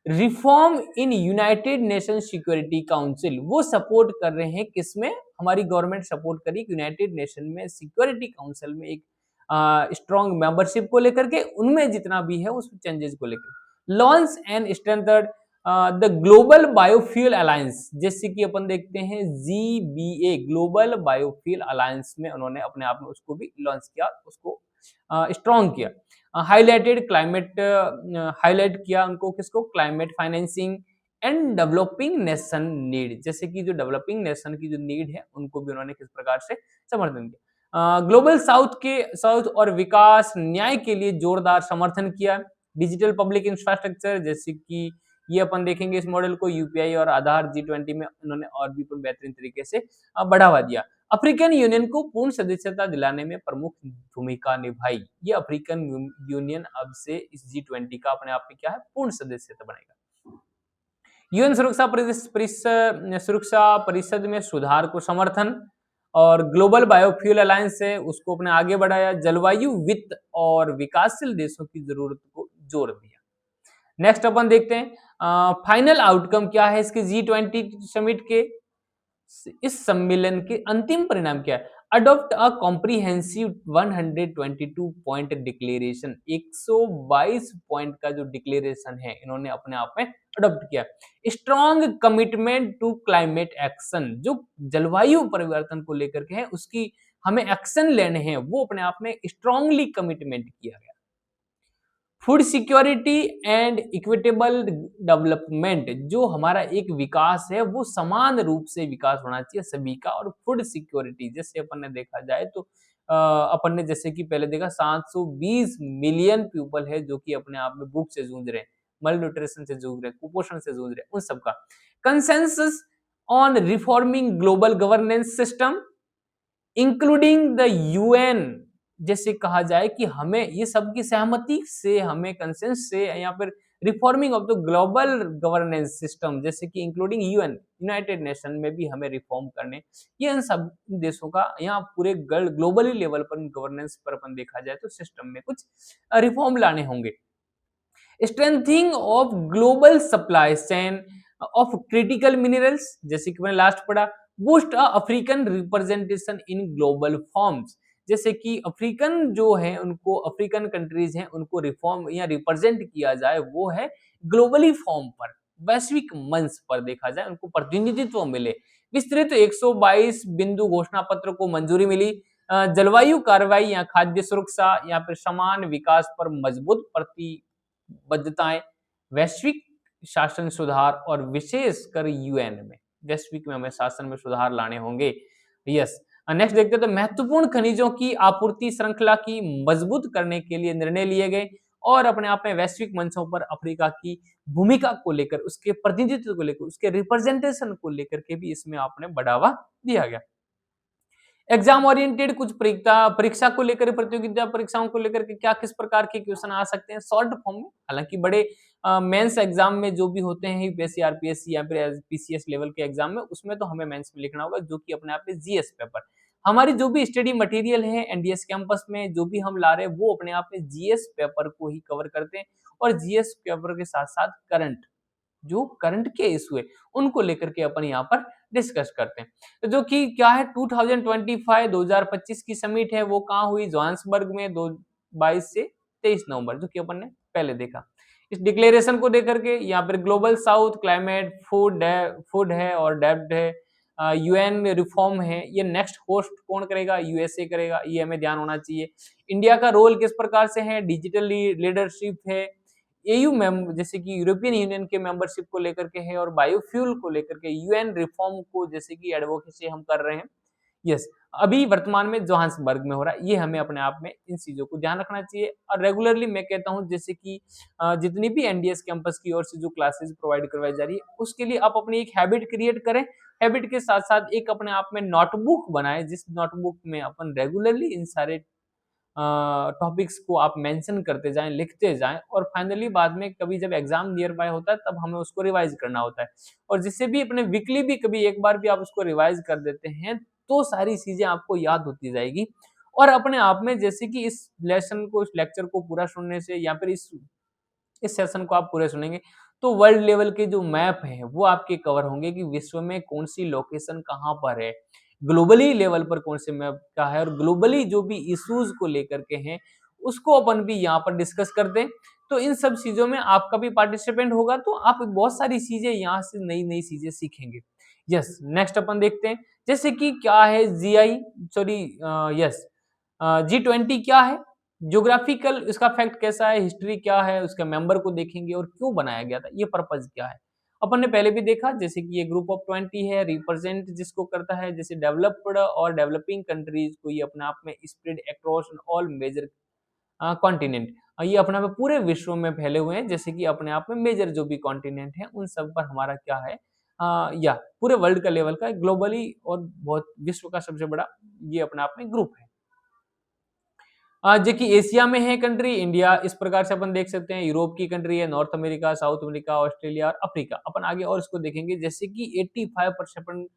reform in United nation security council, वो सपोर्ट कर रहे हैं किसमें, हमारी गवर्नमेंट सपोर्ट करी यूनाइटेड नेशन में सिक्योरिटी काउंसिल में एक स्ट्रॉन्ग मेंबरशिप को लेकर के, उनमें जितना भी है उस चेंजेस को लेकर। Launch and strengthened the global biofuel alliance, जैसे कि अपन देखते हैं GBA ग्लोबल बायोफ्यूल अलायंस में उन्होंने अपने आप में उसको भी लॉन्च किया, उसको स्ट्रॉन्ग किया। हाईलाइटेड क्लाइमेट, हाईलाइट किया उनको, किसको, climate financing and developing nation need, जैसे कि जो डेवलपिंग नेशन की जो नीड है उनको भी उन्होंने किस प्रकार से समर्थन किया। ग्लोबल साउथ और विकास न्याय के लिए जोरदार समर्थन किया। डिजिटल पब्लिक इंफ्रास्ट्रक्चर, जैसे कि ये अपन देखेंगे इस मॉडल को यूपीआई और आधार G20 में उन्होंने और भी बेहतरीन तरीके से बढ़ावा दिया। अफ्रीकन यूनियन को पूर्ण सदस्यता दिलाने में प्रमुख भूमिका निभाई। ये अफ्रीकन यूनियन अब से इस G20 का अपने आप में क्या है, पूर्ण सदस्यता बनेगा। यूएन सुरक्षा परिषद में सुधार को समर्थन, और ग्लोबल बायोफ्यूल अलायंस है उसको अपने आगे बढ़ाया। जलवायु वित्त और विकासशील देशों की जरूरत को जोर दिया। नेक्स्ट अपन देखते हैं फाइनल आउटकम क्या है इसके G20 समिट के, इस सम्मेलन के अंतिम परिणाम क्या है। Adopt a comprehensive 122 point declaration, 122 point का जो डिक्लेरेशन है इन्होंने अपने आप में अडॉप्ट किया। Strong commitment to climate action, जो जलवायु परिवर्तन को लेकर के है उसकी हमें एक्शन लेने हैं, वो अपने आप में स्ट्रांगली कमिटमेंट किया गया। Food security and equitable development, जो हमारा एक विकास है वो समान रूप से विकास होना चाहिए सभी का। और फूड सिक्योरिटी, जैसे अपन ने देखा जाए तो अपन ने जैसे कि पहले देखा 720 मिलियन पीपल है जो कि अपने आप में भूख से जूझ रहे हैं, मल न्यूट्रिशन से जूझ रहे हैं, कुपोषण से जूझ रहे हैं, उन सबका consensus on reforming global governance system including the UN, जैसे कहा जाए कि हमें ये सबकी सहमति से, हमें कंसेंस से या फिर reforming of the global governance system, जैसे कि इंक्लूडिंग यूएन यूनाइटेड नेशन में भी हमें रिफॉर्म करने, ये इन सब देशों का यहाँ पूरे ग्लोबली लेवल पर गवर्नेंस पर अपन देखा जाए तो सिस्टम में कुछ रिफॉर्म लाने होंगे। Strengthening of global supply chain of critical minerals, जैसे कि मैंने लास्ट पढ़ा। Boost African representation in global forms, जैसे कि अफ्रीकन जो है उनको, अफ्रीकन कंट्रीज हैं उनको रिफॉर्म या रिप्रेजेंट किया जाए, वो है ग्लोबली फॉर्म पर, वैश्विक मंच पर देखा जाए उनको प्रतिनिधित्व मिले। विस्तृत 122 बिंदु घोषणा पत्र को मंजूरी मिली। जलवायु कार्रवाई या खाद्य सुरक्षा या फिर समान विकास पर मजबूत प्रतिबद्धताएं, वैश्विक शासन सुधार और विशेषकर यूएन में, वैश्विक में हमें शासन में सुधार लाने होंगे। यस, नेक्स्ट देखते हैं तो महत्वपूर्ण खनिजों की आपूर्ति श्रृंखला की मजबूत करने के लिए निर्णय लिए गए, और अपने आप में वैश्विक मंचों पर अफ्रीका की भूमिका को लेकर, उसके प्रतिनिधित्व को लेकर, उसके रिप्रेजेंटेशन को लेकर के भी इसमें आपने बढ़ावा दिया गया। एग्जाम ओरिएंटेड कुछ परीक्षा को लेकर, प्रतियोगिता परीक्षाओं को लेकर के क्या किस प्रकार के क्वेश्चन आ सकते हैं शॉर्ट फॉर्म में। हालांकि बड़े मेंस एग्जाम में जो भी होते हैं यूपीएससी, आरपीएससी या फिर पीसीएस लेवल के एग्जाम में, उसमें तो हमें मेंस में लिखना होगा, जो कि अपने आप में जीएस पेपर, हमारी जो भी स्टडी मटेरियल है एनडीएस कैंपस में जो भी हम ला रहे हैं वो अपने आप में जीएस पेपर को ही कवर करते हैं। और जीएस पेपर के साथ साथ करंट, जो करंट के इशू है उनको लेकर के अपन यहाँ पर डिस्कस करते हैं। तो जो कि क्या है 2025 की समिट है, वो कहाँ हुई, जोहान्सबर्ग में 22 से 23 नवंबर, जो कि अपन ने पहले देखा। इस डिक्लेरेशन को देकर के यहाँ पर ग्लोबल साउथ, क्लाइमेट, फूड है और डेब्ट है, यूएन रिफॉर्म है, ये नेक्स्ट होस्ट कौन करेगा, यूएसए करेगा, ये हमें ध्यान होना चाहिए। इंडिया का रोल किस प्रकार से है, डिजिटल लीडरशिप है, एयू जैसे कि यूरोपियन यूनियन के मेंबरशिप को लेकर के है, और बायोफ्यूल को लेकर के यूएन रिफॉर्म को जैसे कि एडवोकेसी हम कर रहे हैं। यस, अभी वर्तमान में जोहान्सबर्ग में हो रहा है, ये हमें अपने आप में इन चीजों को ध्यान रखना चाहिए। और रेगुलरली मैं कहता हूं जैसे कि जितनी भी एनडीएस कैंपस की ओर से जो क्लासेस प्रोवाइड करवाई जा रही है, उसके लिए आप अपनी एक हैबिट क्रिएट करें। हैबिट के साथ साथ एक अपने आप में नोटबुक बनाएं, जिस नोटबुक में अपन रेगुलरली इन सारे टॉपिक्स को आप मेंशन करते जाएं, लिखते जाएं, और फाइनली बाद में कभी जब एग्जाम नियर बाय होता है तब हमें उसको रिवाइज करना होता है। और जिससे भी अपने वीकली भी कभी एक बार भी आप उसको रिवाइज कर देते हैं तो सारी चीजें आपको याद होती जाएगी। और अपने आप में जैसे कि इस लेसन को, इस लेक्चर को पूरा सुनने से या फिर इस सेशन को आप पूरे सुनेंगे तो वर्ल्ड लेवल के जो मैप हैं वो आपके कवर होंगे कि विश्व में कौन सी लोकेशन कहाँ पर है, ग्लोबली लेवल पर कौन से मैप का है, और ग्लोबली जो भी इश्यूज को लेकर के हैं उसको अपन भी यहाँ पर डिस्कस करते हैं। तो इन सब चीजों में आपका भी पार्टिसिपेंट होगा, तो आप बहुत सारी चीजें यहाँ से नई नई चीजें सीखेंगे। यस, नेक्स्ट अपन देखते हैं जैसे कि क्या है जीआई, सॉरी, यस, G20 क्या है, ज्योग्राफिकल इसका फैक्ट कैसा है, हिस्ट्री क्या है, उसके मेंबर को देखेंगे और क्यों बनाया गया था, ये पर्पज क्या है। अपन ने पहले भी देखा जैसे कि ये ग्रुप ऑफ 20 है, रिप्रेजेंट जिसको करता है जैसे डेवलप्ड और डेवलपिंग कंट्रीज को, ये अपने आप में spread across all major continent, ये अपने आप में पूरे विश्व में फैले हुए हैं, जैसे कि अपने आप में मेजर जो भी कॉन्टिनेंट है उन सब पर हमारा क्या है, या पूरे वर्ल्ड का लेवल का ग्लोबली और बहुत विश्व का सबसे बड़ा ये अपने आप में ग्रुप है। जो कि एशिया में है कंट्री इंडिया, इस प्रकार से अपन देख सकते हैं, यूरोप की कंट्री है, north America, south America, Australia और अफ्रीका। अपन आगे और इसको देखेंगे जैसे कि 85%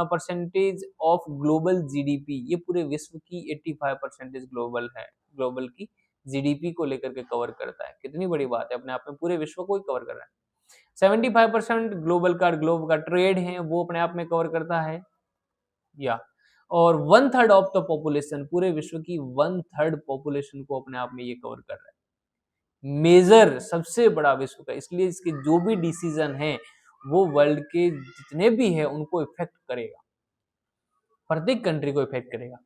परसेंटेज ऑफ ग्लोबल जीडीपी, ये पूरे विश्व की 85% ग्लोबल है, ग्लोबल की जीडीपी को लेकर के कवर करता है। कितनी बड़ी बात है, अपने आप में पूरे विश्व को ही कवर कर रहा है। 75% ग्लोब का ट्रेड है वो अपने आप में कवर करता है, या और 1/3 ऑफ द पॉपुलेशन, पूरे विश्व की 1/3 पॉपुलेशन को अपने आप में ये कवर कर रहा है। मेजर सबसे बड़ा विश्व का, इसलिए इसके जो भी डिसीजन है वो वर्ल्ड के जितने भी है उनको इफेक्ट करेगा, प्रत्येक कंट्री को इफेक्ट करेगा।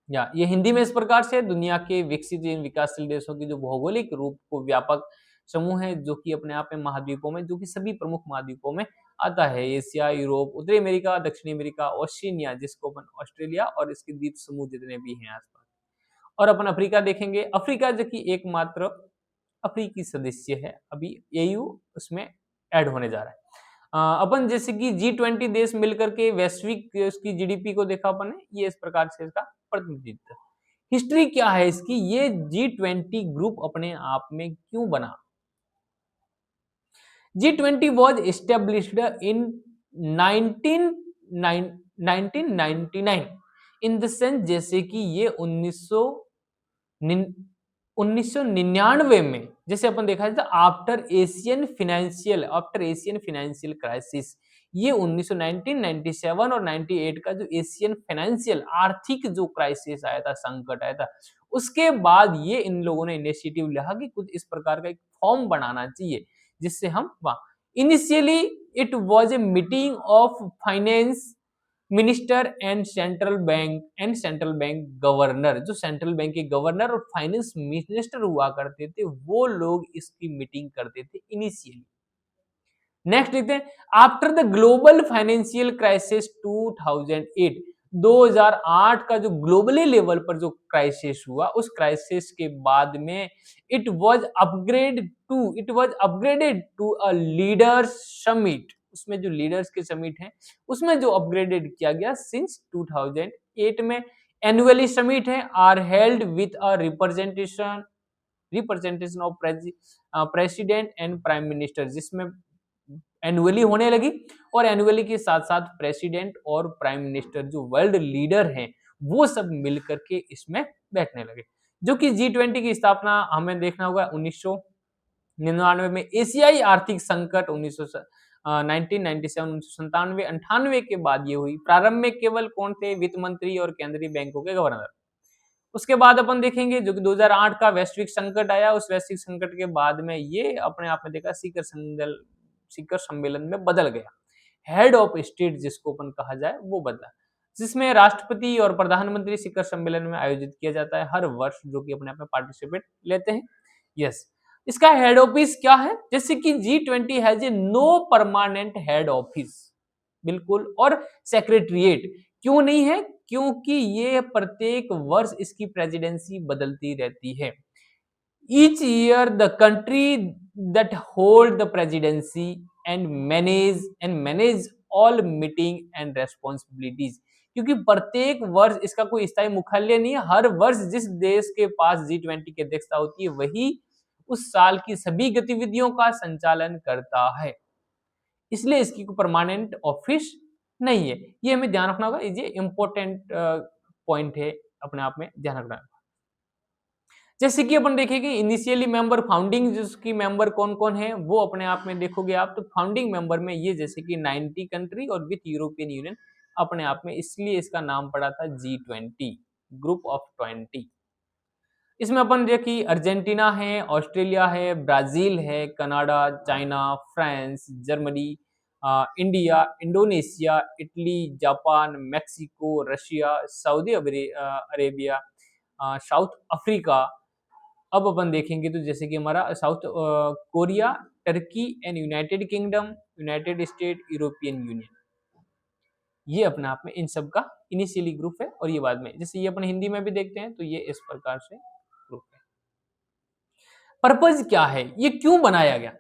या ये हिंदी में इस प्रकार से, दुनिया के विकसित एवं विकासशील देशों की जो भौगोलिक रूप को व्यापक समूह है जो कि अपने आप में महाद्वीपों में, जो कि सभी प्रमुख महाद्वीपों में आता है, एशिया, यूरोप, उत्तरी अमेरिका, दक्षिणी अमेरिका, ओशिनिया जिसको अपन ऑस्ट्रेलिया और इसके द्वीप समूह जितने भी हैं आसपास, और अपन अफ्रीका देखेंगे। अफ्रीका जो कि एकमात्र अफ्रीकी सदस्य है, अभी एयू उसमें ऐड होने जा रहा है। अपन जैसे कि G20 देश मिलकर के वैश्विक उसकी जीडीपी को देखा अपन ने, ये इस प्रकार से इसका प्रतिनिधित्व। हिस्ट्री क्या है इसकी, ये G20 ग्रुप अपने आप में क्यों बना। G20 was established in 1999 in the sense, जैसे कि ये 1999 में, जैसे अपन देखा था आफ्टर एशियन फाइनेंशियल क्राइसिस, ये 1997 और 98 का जो एशियन फाइनेंशियल आर्थिक जो क्राइसिस आया था, संकट आया था, उसके बाद ये इन लोगों ने इनिशिएटिव लिया कि कुछ इस प्रकार का एक फॉर्म बनाना चाहिए जिससे हम वहां, initially it was a meeting of finance minister and central bank governor, जो सेंट्रल बैंक के गवर्नर और फाइनेंस मिनिस्टर हुआ करते थे वो लोग इसकी मीटिंग करते थे इनिशियली। नेक्स्ट देखते हैं, after the global financial crisis 2008, 2008 का जो ग्लोबली लेवल पर जो क्राइसिस हुआ, उस क्राइसिस के बाद में it was upgraded to a leaders summit, उसमें जो लीडर्स के समिट हैं उसमें जो अपग्रेडेड किया गया सिंस 2008 में। एनुअली समिट है are held with a representation of president and prime minister, जिसमें एनुअली होने लगी, और एनुअली के साथ साथ प्रेसिडेंट और प्राइम मिनिस्टर जो वर्ल्ड लीडर हैं वो सब मिलकर के इसमें बैठने लगे। जो कि G20 की स्थापना हमें देखना होगा 1999 में, एशियाई आर्थिक संकट 1997 98 के बाद ये हुई। प्रारंभ में केवल कौन थे, वित्त मंत्री और केंद्रीय बैंकों के गवर्नर। उसके बाद अपन देखेंगे जो कि 2008 का वैश्विक संकट आया, उस वैश्विक संकट के बाद में ये अपने आप में देखा शिखर सम्मेलन में बदल गया, हेड ऑफ स्टेट जिसको अपन कहा जाए वो बदला, जिसमें राष्ट्रपति और प्रधानमंत्री शिखर सम्मेलन में आयोजित किया जाता है हर वर्ष, जो कि अपने आप में पार्टिसिपेट लेते हैं। यस, इसका हेड ऑफिस क्या है, जैसे कि G20 has a no permanent head office, बिल्कुल, और सेक्रेटरिएट क्यों नहीं है, क्योंकि ये प्रत्येक वर्ष इसकी प्रेसिडेंसी बदलती रहती है। Each year the country that hold the presidency and manage all meeting and responsibilities, क्योंकि प्रत्येक वर्ष इसका कोई स्थायी मुख्यालय नहीं है, हर वर्ष जिस देश के पास G20 की अध्यक्षता होती है वही उस साल की सभी गतिविधियों का संचालन करता है, इसलिए इसकी कोई परमानेंट ऑफिस नहीं है। ये हमें ध्यान रखना होगा, ये इंपॉर्टेंट पॉइंट है, अपने आप में ध्यान रखना। जैसे कि अपन देखेंगे इनिशियली मेंबर फाउंडिंग जिसकी मेंबर कौन कौन है वो अपने आप में देखोगे आप, तो फाउंडिंग मेंबर में ये जैसे कि 90 कंट्री और विथ यूरोपियन यूनियन अपने आप में, इसलिए इसका नाम पड़ा था G20, ग्रुप ऑफ 20। इसमें अपन देखिए अर्जेंटीना है, ऑस्ट्रेलिया है, ब्राजील है, Canada, China, France, Germany, India, Indonesia, Italy, Japan, Mexico, Russia, Saudi Arabia, South Africa. अब अपन देखेंगे तो जैसे कि हमारा south Korea, Turkey and United kingdom, United state, European union, ये अपने आप में इन सब का इनिशियली ग्रुप है। और ये बाद में जैसे ये अपन हिंदी में भी देखते हैं तो ये इस प्रकार से ग्रुप है। पर्पज क्या है, ये क्यों बनाया गया?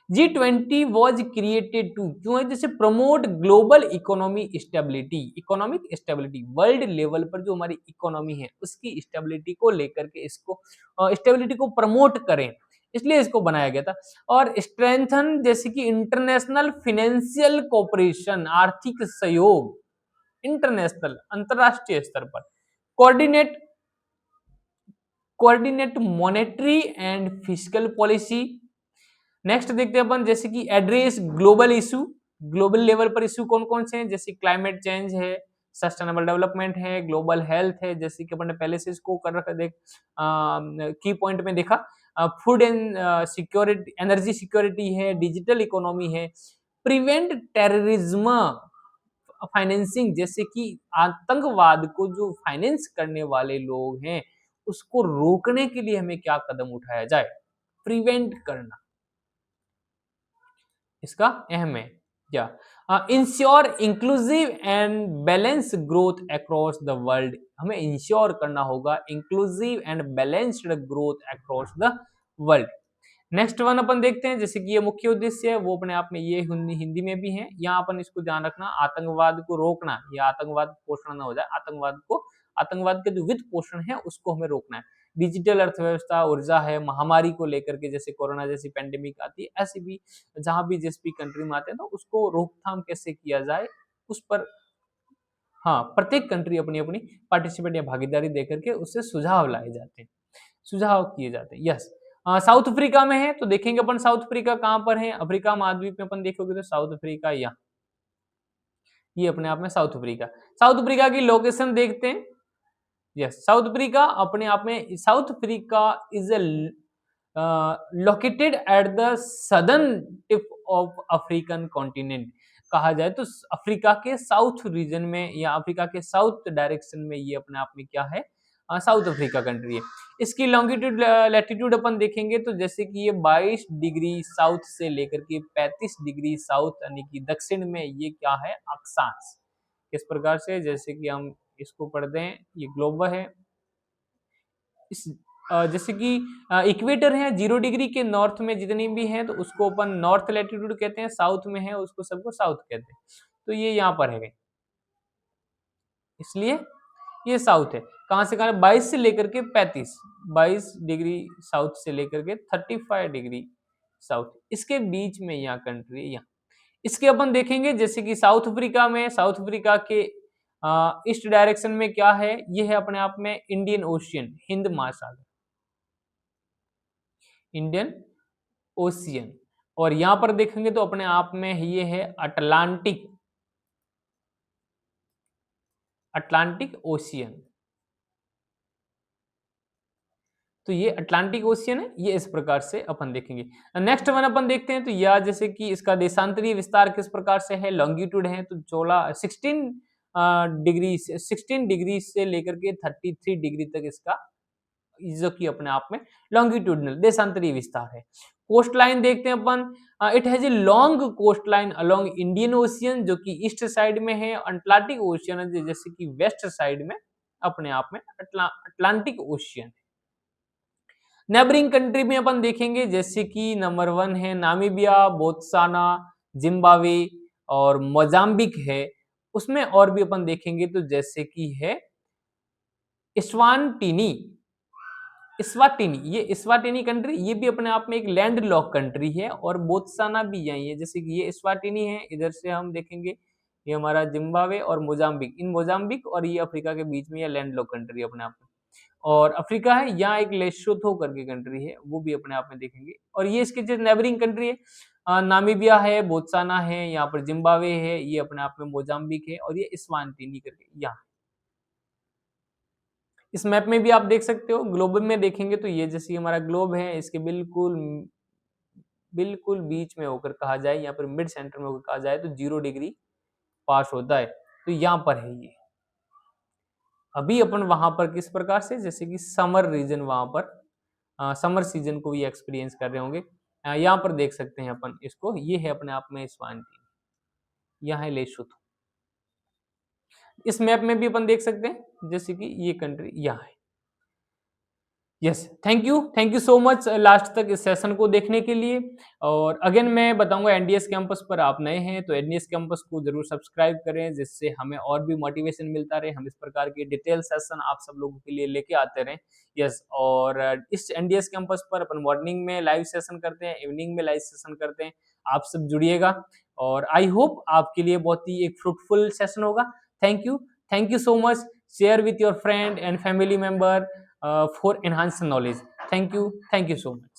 G20 वॉज क्रिएटेड टू, क्यों है, जैसे promote global economy stability, economic stability, world level पर जो हमारी इकोनॉमी है उसकी स्टेबिलिटी को लेकर के, इसको स्टेबिलिटी को प्रमोट करें, इसलिए इसको बनाया गया था। और स्ट्रेंथन जैसे कि इंटरनेशनल फाइनेंशियल कोऑपरेशन, आर्थिक सहयोग, इंटरनेशनल अंतरराष्ट्रीय स्तर पर, coordinate coordinate monetary and fiscal policy. Next देखते हैं अपन जैसे कि address global issue, global level पर इशू कौन कौन से हैं, जैसे क्लाइमेट चेंज है, सस्टेनेबल डेवलपमेंट है, ग्लोबल हेल्थ है, जैसे कि अपन ने पहले से इसको कर रखा, देख की पॉइंट में देखा, food and security, energy security है, डिजिटल इकोनॉमी है, प्रिवेंट टेररिज्म फाइनेंसिंग, जैसे कि आतंकवाद को जो फाइनेंस करने वाले लोग हैं उसको रोकने के लिए हमें क्या कदम उठाया जाए, प्रिवेंट करना, इसका अहम है क्या, ensure inclusive and balance growth across the world, हमें इंश्योर करना होगा inclusive and balanced growth across the world. Next one अपन देखते हैं जैसे कि ये मुख्य उद्देश्य है वो अपने आप में ये हिंदी में भी है, यहाँ अपन इसको ध्यान रखना, आतंकवाद को रोकना, या आतंकवाद पोषण ना हो जाए, आतंकवाद को, आतंकवाद के जो वित्त पोषण है उसको हमें रोकना है। डिजिटल अर्थव्यवस्था, ऊर्जा है, महामारी को लेकर के, जैसे कोरोना जैसी पेंडेमिक आती है, ऐसी भी जहां भी जिस भी कंट्री में आते हैं तो उसको रोकथाम कैसे किया जाए उस पर, हाँ, प्रत्येक कंट्री अपनी अपनी पार्टिसिपेट या भागीदारी देकर के उससे सुझाव लाए जाते हैं, सुझाव किए जाते हैं। यस, साउथ अफ्रीका में है तो देखेंगे अपन साउथ अफ्रीका कहां पर है, अफ्रीका महाद्वीप में अपन देखोगे तो साउथ अफ्रीका यहाँ, ये अपने आप में साउथ अफ्रीका, साउथ अफ्रीका की लोकेशन देखते हैं। यस, साउथ अफ्रीका अपने आप में, south Africa is a located at the southern tip of African continent, कहा जाए तो अफ्रीका के साउथ रीजन में या अफ्रीका के साउथ डायरेक्शन में ये अपने आप में क्या है, साउथ अफ्रीका कंट्री है। इसकी लॉन्गिट्यूड लैटिट्यूड अपन देखेंगे तो जैसे कि ये 22 डिग्री साउथ से लेकर के 35 डिग्री साउथ यानी कि दक्षिण में ये क्या है, अक्षांश, किस प्रकार से, जैसे कि हम इसको पढ़ते हैं, ये ग्लोब है, इस जैसे कि इक्वेटर है 0 डिग्री के नॉर्थ में जितनी भी है तो उसको अपन नॉर्थ लैटिट्यूड कहते हैं, साउथ में है उसको सबको साउथ कहते हैं, तो ये यहाँ पर है, इसलिए ये साउथ है। कहां से कहां, 22 से लेकर के 35, 22 डिग्री साउथ से लेकर के 35 डिग्री साउथ, इसके बीच में यहाँ कंट्री है यहाँ। इसके अपन देखेंगे जैसे कि साउथ अफ्रीका में, साउथ अफ्रीका के ईस्ट डायरेक्शन में क्या है, ये है अपने आप में इंडियन ओशियन, हिंद महासागर, इंडियन ओशियन, और यहां पर देखेंगे तो अपने आप में ये है अटलांटिक, अटलांटिक ओशियन, तो ये अटलांटिक ओशियन है, ये इस प्रकार से अपन देखेंगे। नेक्स्ट वन अपन देखते हैं तो यह जैसे कि इसका देशांतरीय विस्तार किस प्रकार से है, लॉन्गिट्यूड है तो 16 डिग्री से लेकर के 33 डिग्री तक इसका, जो कि अपने आप में लॉन्गिट्यूडनल देशांतरीय विस्तार है। कोस्ट लाइन देखते हैं अपन, it has a long coast line along Indian Ocean जो कि ईस्ट साइड में है, अटलांटिक ओशियन जैसे कि वेस्ट साइड में अपने आप में अटलांटिक ओशियन। नेबरिंग कंट्री में अपन देखेंगे जैसे कि नंबर 1 है नामीबिया, बोत्सवाना, जिम्बाब्वे और मोजाम्बिक है, उसमें और भी अपन देखेंगे तो जैसे कि है इस्वाटिनी, इस्वाटिनी, ये इस्वाटिनी कंट्री, ये भी अपने आप में एक लैंड लॉक कंट्री है, और बोत्सवाना भी यही है, जैसे कि ये इस्वाटिनी है, इधर से हम देखेंगे ये हमारा जिम्बाब्वे और मोजाम्बिक, इन मोजाम्बिक और ये अफ्रीका के बीच में ये लैंड लॉक कंट्री अपने आप में। और अफ्रीका है, यहाँ एक लेसोथो करके कंट्री है, वो भी अपने आप में देखेंगे। और ये इसके जो नेबरिंग कंट्री है, नामीबिया है, बोत्सवाना है, यहाँ पर जिम्बाब्वे है, ये अपने आप में मोजाम्बिक है, और ये इस्वाटिनी करके यहाँ। इस मैप में भी आप देख सकते हो, ग्लोब में देखेंगे तो ये जैसे हमारा ग्लोब है, इसके बिल्कुल बिल्कुल बीच में होकर कहा जाए, यहाँ पर मिड सेंटर में होकर कहा जाए तो 0 डिग्री पास होता है, तो यहाँ पर है ये। अभी अपन वहां पर किस प्रकार से, जैसे कि समर रीजन, वहां पर समर सीजन को भी एक्सपीरियंस कर रहे होंगे। यहाँ पर देख सकते हैं अपन इसको, ये है अपने आप में स्वानटी, यहाँ है लेसोथो। इस मैप में भी अपन देख सकते हैं, जैसे कि ये कंट्री यहाँ है। Yes, thank you so much last तक इस सेशन को देखने के लिए। और अगेन मैं बताऊंगा, एनडीएस कैंपस पर आप नए हैं तो एनडीएस कैंपस को जरूर सब्सक्राइब करें, जिससे हमें और भी मोटिवेशन मिलता रहे, हम इस प्रकार के डिटेल सेशन आप सब लोगों के लिए लेके आते रहें। यस, और इस एनडीएस कैंपस पर अपन मॉर्निंग में लाइव सेशन करते हैं, इवनिंग में लाइव सेशन करते हैं, आप सब जुड़िएगा। और आई होप आपके लिए बहुत ही एक फ्रूटफुल सेशन होगा। Thank you so much. Share with your friend and family member for enhanced knowledge. Thank you so much.